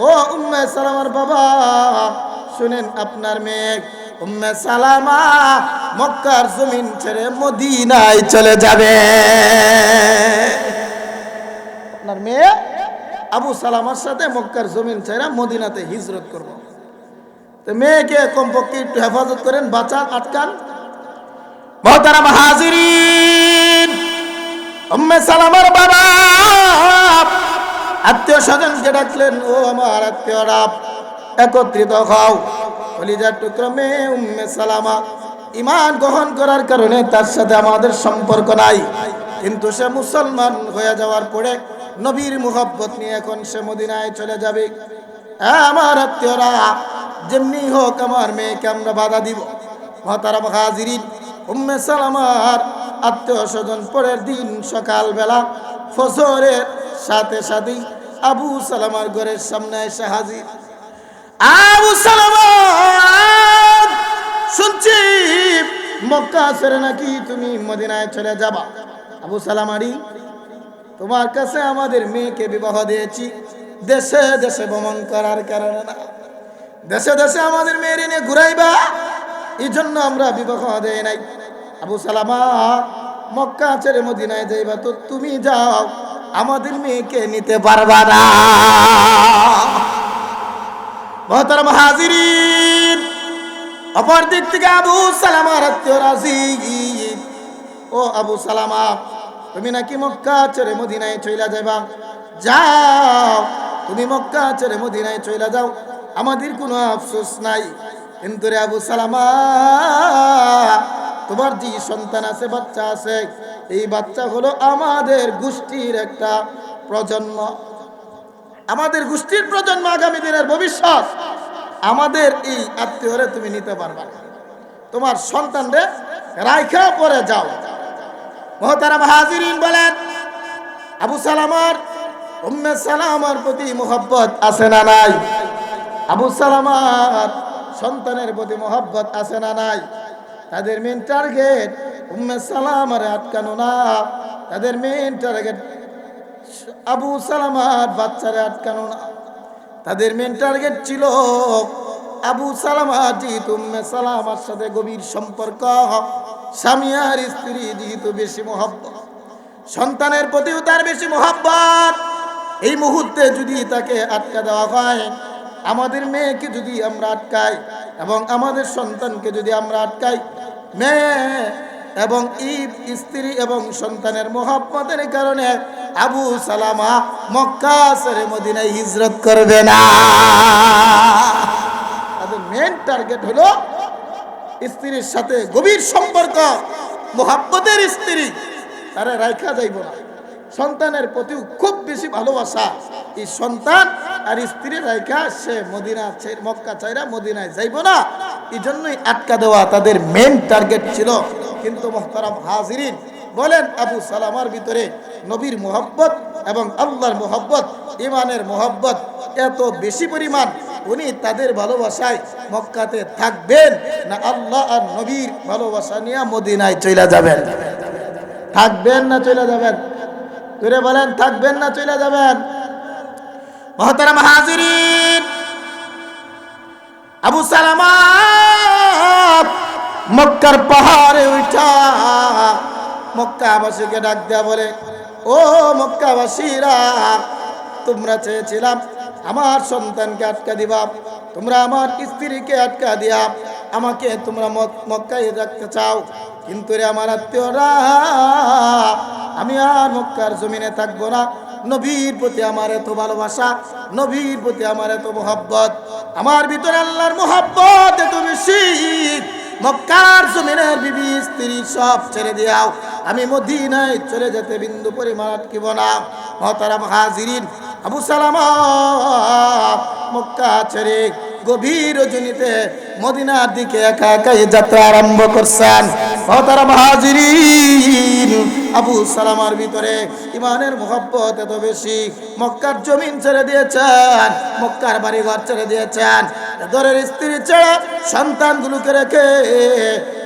ও উম্মে সালামার বাবা, শুনেন আপনার মেয়ে উম্মে সালামা মক্কার জমিন ছেড়ে মদিনায় চলে যাবে। আপনার মেয়ে আবু সালামার সাথে মক্কার জমিন ছেড়ে মদিনাতে হিজরত করব। তো মেয়েকে কমপক্ষে একটু হেফাজত করেন, বাঁচান, আটকান। মুহতারাম হাজিরিন, উম্মে সালামার বাবা আত্মীয় স্বজনকে ডাকলেন, ও আমার আত্মীয়রা, একত্রিত হও। কলিজার টুকরা মেয়ে উম্মে সালামা ঈমান গ্রহণ করার কারণে তার সাথে আমাদের সম্পর্ক নাই, কিন্তু সে মুসলমান হয়ে যাওয়ার পরে নবীর মুহাব্বত নিয়ে এখন সে মদিনায় চলে যাবে। আমার আত্মীয়রা, যেমনি হোক আমার মেয়েকে আমরা বাধা দিব। মুহতারাম হাজিরিন, উম্মে সালামার আত্মীয় স্বজন পরের দিন সকালবেলা ফজরের সাথে সাথেই আবু সালামার ঘরের সামনে এসে হাজির। আবু সালামা, শুনছি মক্কা ছেড়ে নাকি তুমি মদিনায় চলে যাবা। আবু সালামারি, তোমার কাছে আমাদের মেয়েকে বিবাহ দিয়েছি দেশে দেশে ভ্রমণ করার কারণে না, দেশে দেশে আমাদের মেয়ের নিয়ে ঘুরাইবা, এই জন্য আমরা বিবাহ দেই নাই। আবু সালামা, মক্কা ছেড়ে মদিনায় যাইবা তো তুমি যাও, আমাদের মেয়েকে নিতে পারবা না। মুহতারাম হাজিরিন, অপর দিক থেকে আবু সালামার আত্মীয় রাজি, ও আবু সালামা, তুমি নাকি মক্কা ছেড়ে মদিনায় চলে যাবা, যাও, তুমি মক্কা ছেড়ে মদিনায় চলে যাও, আমাদের কোনো আফসোস নাই। কিন্তু রে আবু সালামা, তোমার যে সন্তান আছে, বাচ্চা আছে, এই বাচ্চা হলো আমাদের গোষ্ঠীর একটা প্রজন্ম, আমাদের গোষ্ঠীর প্রজন্ম, আগামী দিনের ভবিষ্যৎ। আমাদের এই আত্মীয়রে তুমি নিতে পারবা না। তোমার সন্তানরে রাইখা পরে যাও। মুহতারাম হাজিরিন, বলেন আবু সালামার উম্মে সালামার প্রতি মোহব্বত আছে না নাই? আবু সালামার সন্তানের প্রতি মোহব্বত আছে না নাই? তাদের মেন টার্গেট উম্মে সালামার আটকানো না, তাদের মেন টার্গেট আবু সালামার বাচ্চারে আটকানো না। তাদের মেন টার্গেট ছিল আবু সালামা যেহেতু উম্মে সালামার সাথে গভীর সম্পর্ক, স্বামী আর স্ত্রী যেহেতু বেশি মোহব্বত, সন্তানের প্রতিও তার বেশি মোহব্বত, এই মুহূর্তে যদি তাকে আটকা দেওয়া হয়, আমাদের মেয়েকে যদি আমরা আটকাই এবং আমাদের সন্তানকে যদি আমরা আটকাই, মেয়ে এবং স্ত্রী এবং সন্তানের মোহব্বতের কারণে আবু সালামা মক্কা ছেড়ে মদিনায় হিজরত করবে না। তাদের মেন টার্গেট হলো স্ত্রীর সাথে গভীর সম্পর্ক, মোহব্বতের স্ত্রী, তারা রাইখা যাইব না। সন্তানের প্রতি খুব বেশি ভালোবাসা, এই সন্তান আর স্ত্রীর রাইখা সে মদিনা মক্কা চাইরা মদিনায় যাইব না, এই জন্যই আটকা দেওয়া তাদের মেন টার্গেট ছিল। কিন্তু মুহতারাম হাজিরিন, বলেন আবু সালামার ভিতরে নবীর মোহব্বত এবং আল্লাহর মোহব্বত, ইমানের মোহব্বত এত বেশি পরিমাণ, উনি তাদের ভালোবাসায় মক্কাতে থাকবেন না আল্লাহ আর নবীর ভালোবাসা নিয়ে মদিনায় চলে যাবেন? থাকবেন না চলে যাবেন? তুরে বলেন, থাকবেন না চলে যাবেন? মুহতারাম হাজিরিন, আবু সালামা মক্কার পাহাড়ে উঠা মক্কাবাসীকে ডাক দেয়া বলে, ও মক্কাবাসীরা, তোমরা চেয়েছিলাম আমার সন্তানকে আটকা দিবা, তোমরা আমার স্ত্রীকে আটকা দিয়া আমাকে তোমরা মক্কায় রাখতে চাও, কিন্তু রে আমার আত্মীয়রা, আমি আর মক্কার জমিনে থাকবো না। নবীর প্রতি আমার এত ভালোবাসা, নবীর প্রতি আমার এত মোহব্বত, আমার ভিতরে আল্লাহর মোহব্বত এত বেশি, মক্কার জমিনের বিবি স্ত্রী সব ছেড়ে দিয়াও আমি মদিনায় চলে যেতে বিন্দু পরিমাণ আটকিব না। মুহতারাম হাজিরিন, আবু সালামা মক্কা ছেড়ে গভীর রজনীতে মদিনার দিকে একা একাই যাত্রা আরম্ভ করছেন। মুহতারাম হাজিরিন, আবু সালামার ভিতরে ইমানের মোহব্বত এত বেশি, মক্কার জমিন ছেড়ে দিয়েছেন, মক্কার বাড়িঘর ছেড়ে দিয়েছেন, দরের স্ত্রী ছেড়ে সন্তানগুলোকে রেখে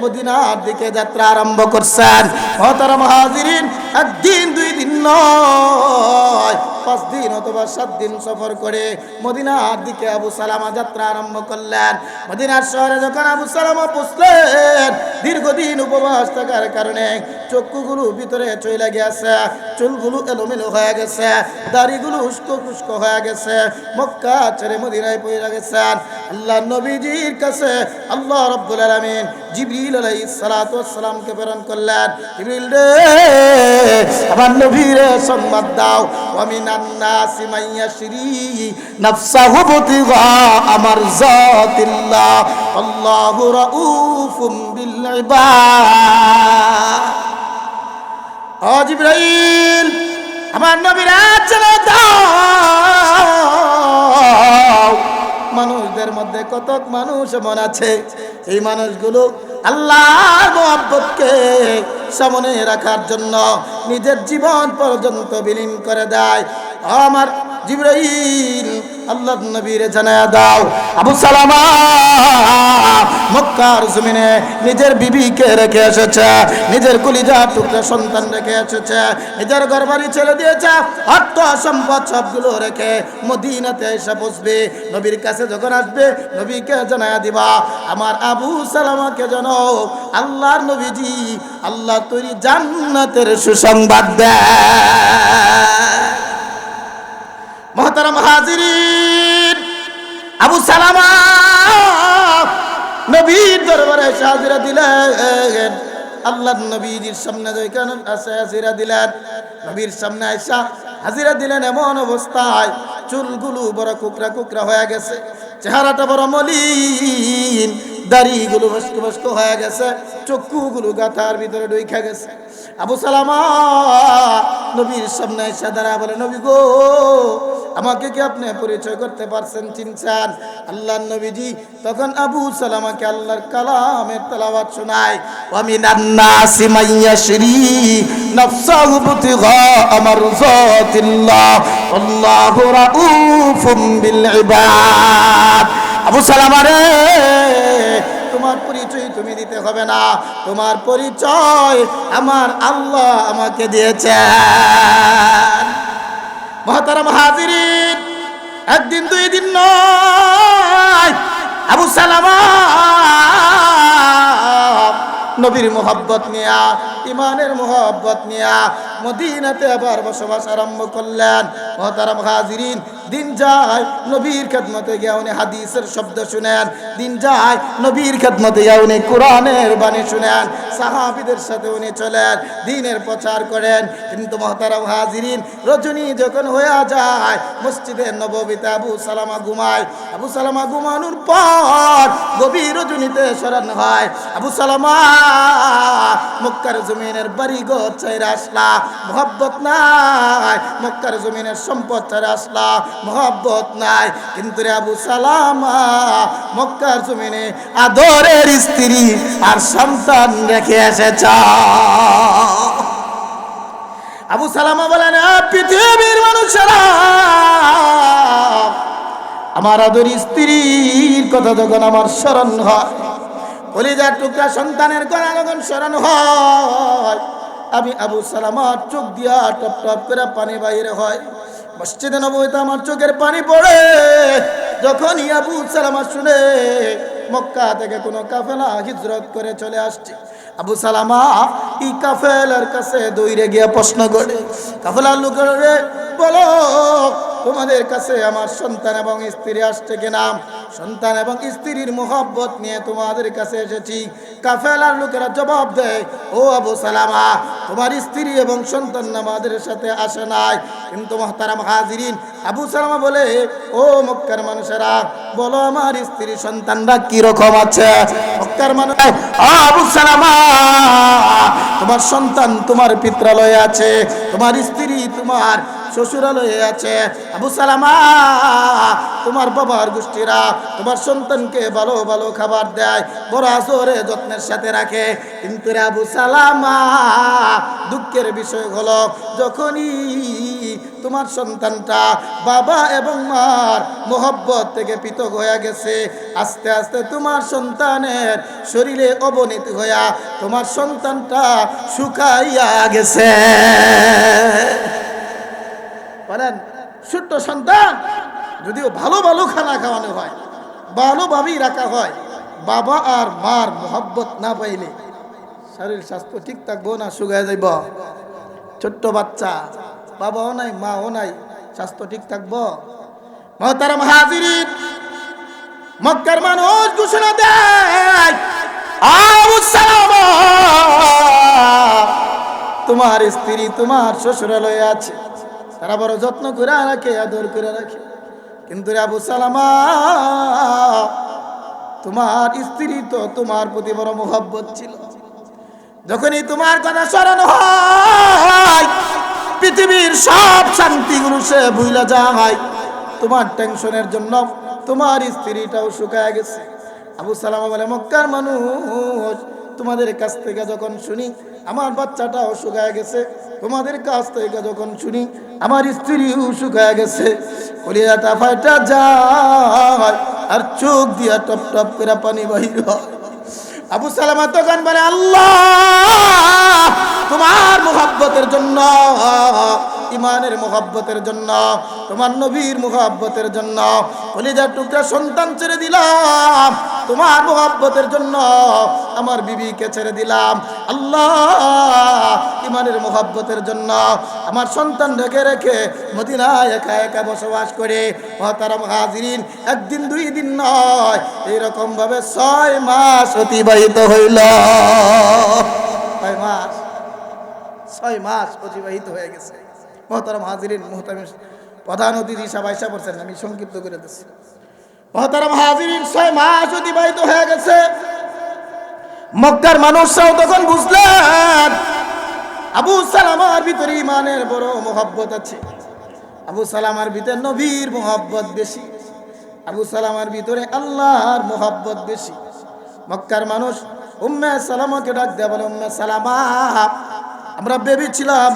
মদিনার দিকে যাত্রা আরম্ভ করছেন। মুহতারাম হাজিরিন, একদিন দুই দিন নয়, 5 দিন অথবা 7 দিন সফর করে মদিনার দিকে আবু সালামা যাত্রা আরম্ভ করলেন। মদিনার শহরে যখন আবু সালামা পৌঁছলেন, দীর্ঘদিন উপবাস থাকার কারণে চক্ষুগুলো ভিতরে চলে গেছে, চুলগুলো এলোমেলো হয়ে গেছে, দাড়িগুলো উস্কো খুস্কো হয়ে গেছে, মক্কা ছেড়ে মদিনায় পৌঁছে গেছেন। আল্লাহ নবীজির কাছে আল্লাহ রাব্বুল আলামিন জিবরিল আলাইহিস সালাতু ওয়াস সালামকে প্রেরণ করলেন। জিবরিল রে, আমার নবীরে সংবাদ দাও, ওয়া মিনান নাসি মান ইয়াশরি নাফসাহু বিতিগা মারযাতিল্লাহ আল্লাহু রাউফুম বিল ইবাদ। ও জিবরাইল, আমার নবীরা চলে দাও, মানুষদের মধ্যে কত মানুষ এমন আছে, এই মানুষগুলো আল্লাহর মহব্বতকে সামনে রাখার জন্য নিজের জীবন পর্যন্ত বিলীন করে দেয়। আমার জিবরাইল, আল্লাহর নবীরে জানায়া দাও, আবু সালামা মক্কার জমিনে নিজের বিবিকে রেখে এসেছে, নিজের কলিজা টুকরা সন্তান রেখে এসেছে, নিজের ঘরবাড়ি ছেড়ে দিয়েছে, অর্থ সম্পদ সবগুলো রেখে মদিনাতে এসে বসবে। নবীর কাছে যখন আসবে, নবীকে জানায়া দিবা, আমার আবু সালামাকে যেন আল্লাহর নবীজি আল্লাহ তৈরি জান্নাতের সুসংবাদ দেয়। মুহতারাম হাজিরিন, আবু সালামা নবীর দরবারে হাজিরা দিলেন। আল্লাহর নবীজির সামনে যেখানে আসে হাজিরা দিলেন, নবীর সামনে আয়েশা হাজিরা দিলেন এমন অবস্থায় চুলগুলো বড় কুকরা কুকরা হয়ে গেছে, চেহারাটা বড় মলিন, দাড়িগুলো বস্ক বস্ক হয়ে গেছে, চক্ষুগুলো গাথার ভিতরে ঢুকে গেছে। আবু সালামা নবীর সামনে এসে দাঁড়া বলে, নবী গো, আমাকে কি আপনি পরিচয় করতে পারছেন, চিনছেন? আল্লাহর নবীজি তখন আবু সালামাকে আল্লাহর কালামের তেলাওয়াত শোনায়। ওয়া মিনান নাসি মাইয়াশরি নাফসাহু বুতিগা মারযাতিল্লাহ আল্লাহু রাউফুম বিল ইবাদ। আবু সালামা রে, তোমার পরিচয় তুমি দিতে হবে না, তোমার পরিচয় আমার আল্লাহ আমাকে দিয়েছেন। মুহতারাম হাজিরিন, একদিন দুই দিন নয়, আবু সালামা নবীর মোহাব্বত নিয়া, ইমানের মোহাব্বত নিয়া মদিনাতে আবার বসবাস আরম্ভ করলেন। মুহতারাম হাজিরিন, দিন যায় নবীর খেদমতে গিয়ে উনি হাদিসের শব্দ শুনেন, দিন যায় নবীর খেদমতে গিয়ে উনি কোরআনের বাণী শুনেন, সাহাবীদের সাথে উনি চলেন, দ্বীনের প্রচার করেন। কিন্তু মুহতারাম হাজিরিন, রজনী যখন হয়ে যায়, মসজিদে নববীতে আবু সালামা ঘুমায়। আবু সালামা ঘুমানোর পর গভীর রজনীতে সরানো হয়। আবু সালামা মক্কার জমিনের বাড়ি ঘর চাইরা আসলা, মোহাব্বত নাই। মক্কার জমিনের সম্পদ চাইরা আসলা, মোহাব্বত নাই। কিন্তু রে আবু সালামা মক্কার জমিনে আদরের স্ত্রী আর সন্তান রেখে এসেছ। আবু সালামা বলেন, পৃথিবীর মানুষেরা, আমার আদর স্ত্রীর কথা যখন আমার স্মরণ হয়, কলিজার টুকরা সন্তানের কথা যখন স্মরণ হয়, আমি আবু সালামার চোখ দিয়া টপ টপ করে পানি বাইরে হয়। মসজিদে নববীতে আমার চোখের পানি পড়ে যখন আবু সালামা শুনে মক্কা থেকে কোনো কাফেলা হিজরত করে চলে আসছে। আবু সালামা এই কাফেলার কাছে দৌড়ে গিয়ে প্রশ্ন করে, কাফেলার লোকেরা বলো, তোমাদের কাছে আমার সন্তান এবং স্ত্রী আসছে কিনা? সন্তান এবং স্ত্রীর মোহাব্বত নিয়ে তোমাদের কাছে এসেছি। কাফেলার লোকেরা জবাব দেয়, ও আবু সালামা, তোমার স্ত্রী এবং সন্তান আমাদের সাথে আসে নাই। কিন্তু মুহতারাম হাজিরিন, আবু সালামা বলে, ও মক্কার মানুষেরা, বলো আমার স্ত্রী সন্তানরা কি রকম আছে? মক্কার মানুষ, আবু সালামা, তোমার সন্তান তোমার পিত্রালয়ে আছে, তোমার স্ত্রী তোমার শ্বশুরালয়ে আছে। আবু সালামা, তোমার বাবার গোষ্ঠীরা তোমার সন্তানকে ভালো ভালো খাবার দেয়, বড় আজরে যত্নের সাথে রাখে। কিন্তু রে আবু সালামা, দুঃখের বিষয় হলো, যখনই তোমার সন্তানটা বাবা এবং মার মোহব্বত থেকে পৃথক হয়ে গেছে, আস্তে আস্তে তোমার সন্তানের শরীরে অবনতি হইয়া তোমার সন্তানটা শুকাইয়া গেছে। বলেন, ছোট্ট সন্তান যদিও ভালো ভালো খানা খাওয়ানো হয়, ভালোভাবেই রাখা হয়, বাবা আর মার মোহব্বত না পাইলে শরীর স্বাস্থ্য ঠিক থাকবো না, শুকায় যাইব। ছোট্ট বাচ্চা, বাবাও নাই মাও নাই, স্বাস্থ্য ঠিক থাকবো? মুহতারাম হাজিরিন, মক্কার মানুষ ঘোষণা দেয়, আবু সালামা, তোমার স্ত্রী তোমার শ্বশুরালয়ে আছে, তারা বড় যত্ন করে রাখে, আদর করে রাখে। কিন্তু আবু সালামা, তোমার স্ত্রী তো তোমার প্রতি বড় মোহব্বত ছিল। যখনই তোমার কথা স্মরণ হয়, পৃথিবীর সব শান্তিগুলো সে ভুলে যায়। তোমার টেনশনের জন্য তোমার স্ত্রীটাও শুকায় গেছে। আবু সালামা বলে, মক্কার মানুষ, তোমাদের কাছ থেকে যখন শুনি আমার বাচ্চাটাও শুকায় গেছে, তোমাদের কাছ থেকে যখন শুনি আমার স্ত্রীও শুকায় গেছে, কলিজাটা ফাটা যায় আর চোখ দিয়া টপ টপ করে পানি বাহির হয়। আবু সালামা তখন বলে, আল্লাহ, তোমার মোহাব্বতের জন্য, ইমানের মোহাব্বতের জন্য, তোমার নবীর মোহাব্বতের জন্য কলিজার টুকরা সন্তান ছেড়ে দিলাম, তোমার মোহাব্বতের জন্য আমার বিবিকে ছেড়ে দিলাম। আল্লাহ, ইমানের মোহাব্বতের জন্য আমার সন্তান রেখে রেখে মদিনায় একা একা বসবাস করে। মুহতারাম হাজিরিন, একদিন দুই দিন নয়, এইরকম ভাবে 6 মাস অতিবাহিত হইল। 6 মাস অতিবাহিত হয়ে গেছে। মুহতারাম হাজিরিন, মুহতামিম প্রধান অতিথি সবাই পড়ছেন, আমি সংক্ষিপ্ত করে দিচ্ছি। মুহতারাম হাজিরিন, 6 মাস অতিবাহিত হয়ে গেছে। মক্কার মানুষরাও তখন বুঝলেন আবু সালামার ভিতরে ইমানের বড় মোহাব্বত আছে, আবু সালামার ভিতরে নবীর মোহাব্বত বেশি, আবু সালামার ভিতরে আল্লাহর মোহাব্বত বেশি। মক্কার মানুষ উম্মে সালামাকে ডাক দেয়া বলে, উম্মে সালামা, আমরা ভেবেছিলাম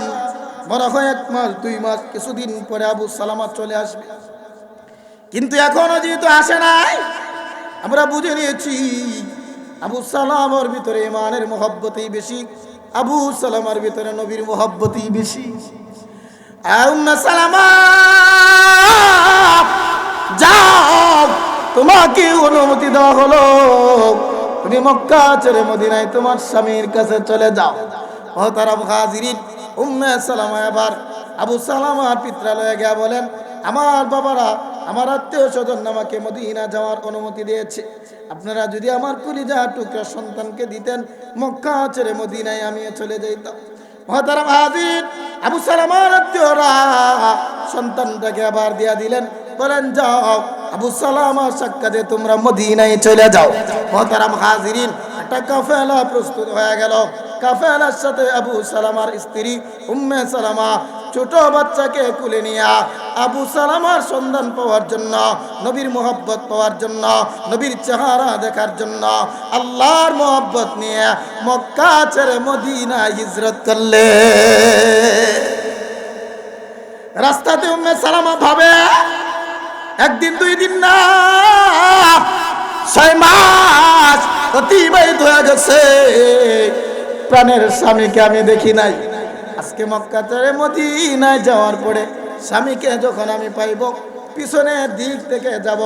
মনে হয় 1 মাস 2 মাস কিছুদিন পরে আবু সালামা চলে আসবে, কিন্তু এখনো যেহেতু আসে নাই, আমরা বুঝে নিয়েছি আবু সালামার ভিতরে ইমানের মোহাব্বতই বেশি, আবু সালামার ভিতরে নবীর মোহাব্বতই বেশি। উম্মে সালামা, যাও, তোমাকে অনুমতি দেওয়া হলো, তুমি মক্কা ছেড়ে মদিনায় তোমার স্বামীর কাছে চলে যাও। মুহতারাম হাজিরিন, উম্মে সালামা এবার আবু সালামার পিত্রালয়ে গিয়ে বলেন, আমার বাবারা, আমার আত্মীয় স্বজন আমাকে মদিনা যাওয়ার অনুমতি দিয়েছে, আপনারা যদি আমার কলিজা টুকরা সন্তানকে দিতেন, মক্কা ছেড়ে মদিনায় আমিও চলে যাইতাম। মুহতারাম হাজিরিন, আবু সালামার আত্মীয়রা সন্তানটাকে আবার দিয়া দিলেন, বলেন যাও, আবু সালামার সাক্ষাতে তোমরা মদিনায় চলে যাও। মুহতারাম হাজিরিন, একটা কাফেলা প্রস্তুত হয়ে গেল। কাফেলার সাথে আবু সালামার স্ত্রী উম্মে সালামা ছোট বাচ্চাকে কুলে নিয়ে আবু সালামার সন্ধান পাওয়ার জন্য, নবীর মোহাব্বত পাওয়ার জন্য, নবীর চেহারা দেখার জন্য, আল্লাহর মোহাব্বত নিয়ে মক্কা ছেড়ে মদিনা হিজরত করলে। রাস্তাতে উম্মে সালামা ভাবে, 1 দিন 2 দিন না, 6 মাস অতিবাহিত হয়ে গেছে, প্রাণের স্বামীকে আমি দেখি নাই। আজকে মক্কা ছেড়ে মদিনায় যাওয়ার পরে স্বামীকে যখন আমি পাইব, পিছনের দিক থেকে যাব,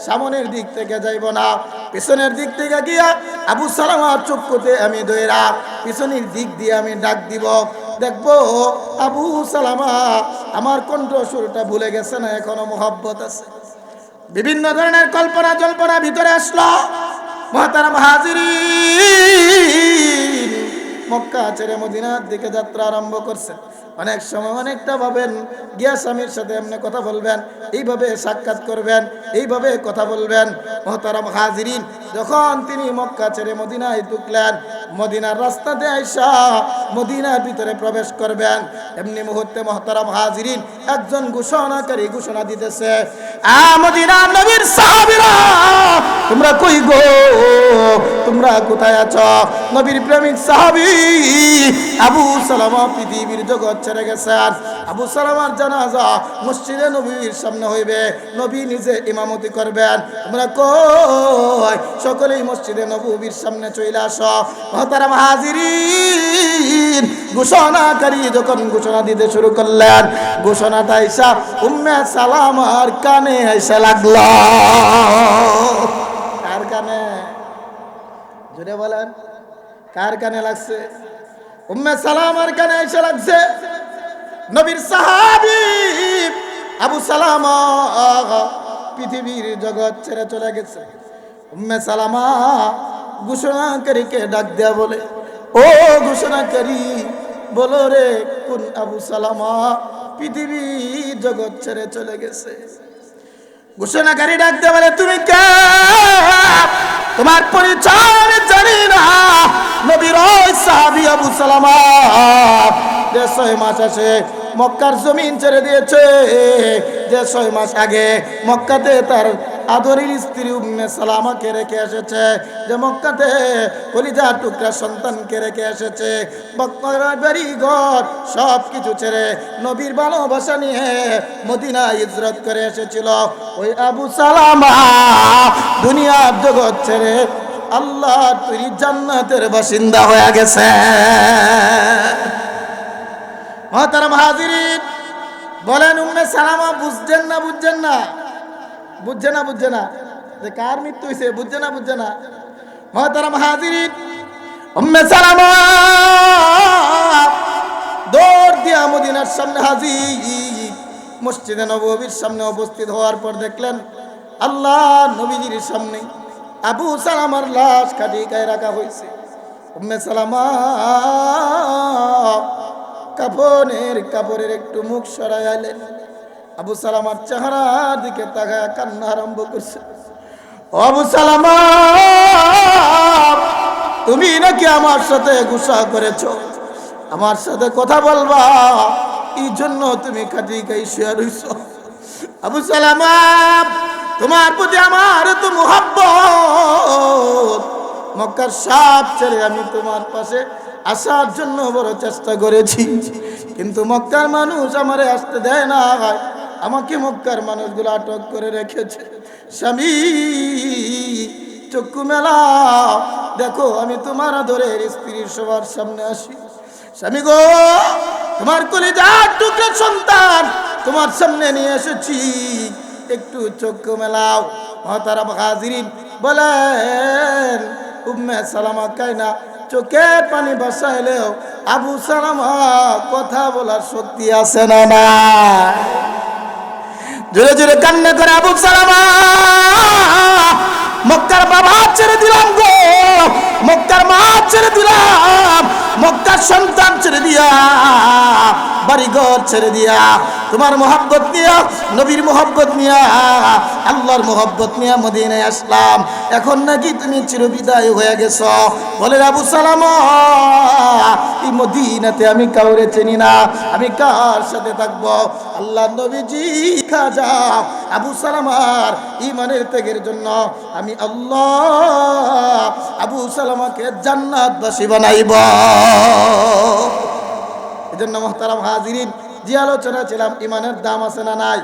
সামনের দিক থেকে যাইব না, পিছনের দিক থেকে গিয়া আবু সালামার চক্ষুতে আমি ধইরা পিছনের দিক দিয়ে আমি ডাক দিব, দেখবো আবু সালামা আমার কণ্ঠস্বরটা ভুলে গেছে না, এখনো মোহাব্বত আছে। বিভিন্ন ধরনের কল্পনা জল্পনা ভিতরে আসলো। মুহতারাম হাজিরিন, মক্কা ছেড়ে মদিনার দিকে যাত্রা আরম্ভ করছেন। অনেক সময় অনেকটা ভাবেন, গিয়া স্বামীর সাথে এমনি কথা বলবেন, এইভাবে সাক্ষাৎ করবেন, এইভাবে কথা বলবেন। মুহতারাম হাজিরিন, যখন তিনি মক্কা ছেড়ে মদিনায় ঢুকলেন, মদিনার রাস্তাতে আইসা মদিনার ভিতরে প্রবেশ করবেন, এমনি মুহূর্তে মুহতারাম হাজিরিন একজন ঘোষণাকারী ঘোষণা দিতেছে, মদিনার নবীর সাহাবীরা, তোমরা কই গো, তোমরা কোথায় আছো? নবীর প্রেমিক সাহাবী আবু সালামা পৃথিবীর জগৎ ছেড়ে গেছেন। আবু সালামার জানাজা মসজিদে নবীর সামনে হইবে, নবী নিজে ইমামতি করবেন। তোমরা কই? সকলেই মসজিদে নববীর সামনে চলে আসো। মুহতারাম হাজিরিন, ঘোষণাকারী যখন ঘোষণা দিতে শুরু করলেন, ঘোষণাটা আইসা উম্মে সালামার কানে আইসা লাগলো। কার কানে? জোরে বলেন, কার কানে লাগছে? উম্মে সালামার কানে আইসা লাগছে। নবীর সাহাবী আবু সালামা পৃথিবীর জগৎ ছেড়ে চলে গেছে। উম্মে সালামা ঘোষণাকারীকে ডাক দেয়া বলে, ও ঘোষণাকারী, বলো রে, কোন আবু সালামা পৃথিবীর জগৎ ছেড়ে চলে গেছে? ঘোষণাকারী ডাক দেয়া বলে, তুমি কে? তোমার পরিচয় আমি জানি না। নবীর ওই সাহাবী আবু সালামা যে 6 মাস আসে মক্কার জমিন ছেড়ে দিয়েছে, যে 6 মাস আগে মক্কাতে তার আদরের স্ত্রী উম্মে সালামাকে রেখে এসেছে, যে মক্কাতে কলিজা টুকরা সন্তানকে রেখে এসেছে, মক্কার বাড়ি ঘর সব কিছু ছেড়ে নবীর ভালোবাসা নিয়ে মদিনা হিজরত করে এসেছিল, ওই আবু সালামা দুনিয়ার জগৎ ছেড়ে আল্লাহ তৈরি জান্নাতের বাসিন্দা হয়ে গেছে। মুহতারাম হাজিরিন, বলেন উম্মে সালামা বুঝছেন না? বুঝছেন না? বুঝছে না? বুঝছে না যে কার মৃত্যু হয়েছে? বুঝছে না? বুঝছে না? মুহতারাম হাজিরিন, উম্মে সালামা দৌড় দিয়া মদিনার সামনে হাজির। মসজিদে নববীর সামনে উপস্থিত হওয়ার পর দেখলেন আল্লাহ নবীজির সামনে আবু সালামার লাশ খাটিকায় রাখা হয়েছে। উম্মে সালামা কাপড়ের একটু মুখ সরাই আলেন। আবু সালামার চেহারার দিকে তাকায় কান্না আরম্ভ করছে। আবু সালামা, তুমি আমার সাথে গুসা করেছো, আমার সাথে কথা বলবা এই জন্য তুমি কাটি খাই শেয়ার হইছ। আবু সালামা, তোমার প্রতি আমার এত মুহাব্বত, মক্কার সব ছেড়ে আমি তোমার পাশে আসার জন্য বড় চেষ্টা করেছি, কিন্তু মক্কার মানুষ আমারে আসতে দেয় না, আমাকে মক্কার মানুষগুলো আটক করে রেখেছে। স্বামী, চক্ষু মেলাও, দেখো আমি তোমার আদরের স্ত্রীর সবার সামনে আসি। স্বামী গো, তোমার কলিজার টুকরা সন্তান তোমার সামনে নিয়ে এসেছি, একটু চক্ষু মেলাও। মহতারাম হাজিরিন, বলেন উম্মে সালামা কায়না চোখের পানি বাসাইলেও আবু সালামা কথা বলার শক্তি আছে না? না, জোরে জোরে কান্না করে আবু সালামা, মক্কার বাবা ছেড়ে দিলাম গো, মক্কার মা ছেড়ে দিলাম, মক্কার সন্তান ছেড়ে দিয়া, বাড়িঘর ছেড়ে দিয়া, তোমার মোহাব্বত নিয়া, নবীর মোহাব্বত নিয়া, আল্লাহর মোহাব্বত নিয়া মদিনায় আসলাম। এখন নাকি তুমি চিরবিদায় হয়ে গেছ। বলে আবু সালামা, এই মদিনাতে আমি কাউরে চিনি না, আমি কার সাথে থাকবো? আল্লাহ নবীজি খাজা আবু সালামার ইমানের ত্যাগের জন্য আমি আল্লাহ আবু সালামাকে জান্নাতবাসী বানাইব। এজন্য মুহতারাম হাজিরিন, যে আলোচনা ছিলাম ইমানের দাম আছে না নাই?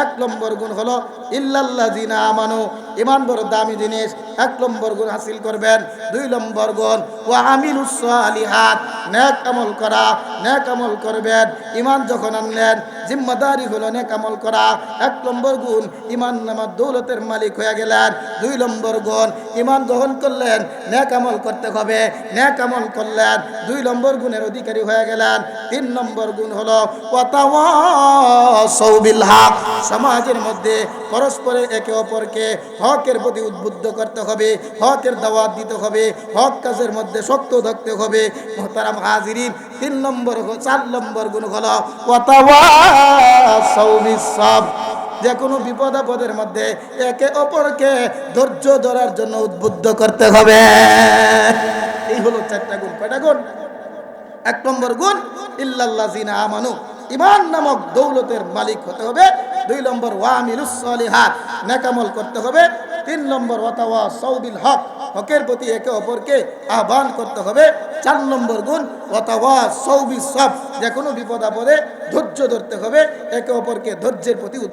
1 নম্বর গুণ হলো ইল্লাল্লাযিনা আমানু, ইমান বড় দামি জিনিস। 1 নম্বর গুণ হাসিল করবেন। 2 নম্বর গুণ ওয়া আমিলুস সালিহাত, নেক আমল করা, নেক আমল করবেন। ইমান যখন আনলেন, জিম্মাদারি হলো নেক আমল করা। 1 নম্বর গুণ ইমান নামার দৌলতের মালিক হয়ে গেলেন। 2 নম্বর গুণ ইমান গ্রহণ করলেন, নেক আমল করতে হবে, নেক আমল করলেন, 2 নম্বর গুণের অধিকারী হয়ে গেলেন। 3 নম্বর গুণ হলো ওয়াতাওয়াসাউ বিল হক, সমাজের মধ্যে পরস্পরে একে অপরকে হকের প্রতি উদ্বুদ্ধ করতে হবে, হকের দাওয়াত দিতে হবে, হক কাজের মধ্যে শক্ত থাকতে হবে। মুহতারাম হাজিরিন, 4 নম্বর গুণ হলো ওয়াতাওয়াসাউ বিস সাবর, যে কোনো বিপদ আপদের মধ্যে একে অপরকে ধৈর্য ধরার জন্য উদ্বুদ্ধ করতে হবে। এই হলো 4টা গুণ। কয়টা গুণ? 1 নম্বর গুণ ইল্লাল্লাযিনা আমানু, ইমান নামক দৌলতের মালিক হতে হবে। 2 নম্বর ওয়া আমিলুস সালিহাত, নেক আমল করতে হবে। 3 নম্বর ওয়াতাওয়াসাউ বিল হক, হকের প্রতি একে অপরকে আহ্বান করতে হবে। 4 নম্বর গুণ ওয়াতাওয়াসাউ বিস সাবর, যে কোনো বিপদ আপদে ধৈর্য ধরতে হবে, একে অপরকে ধৈর্যের প্রতি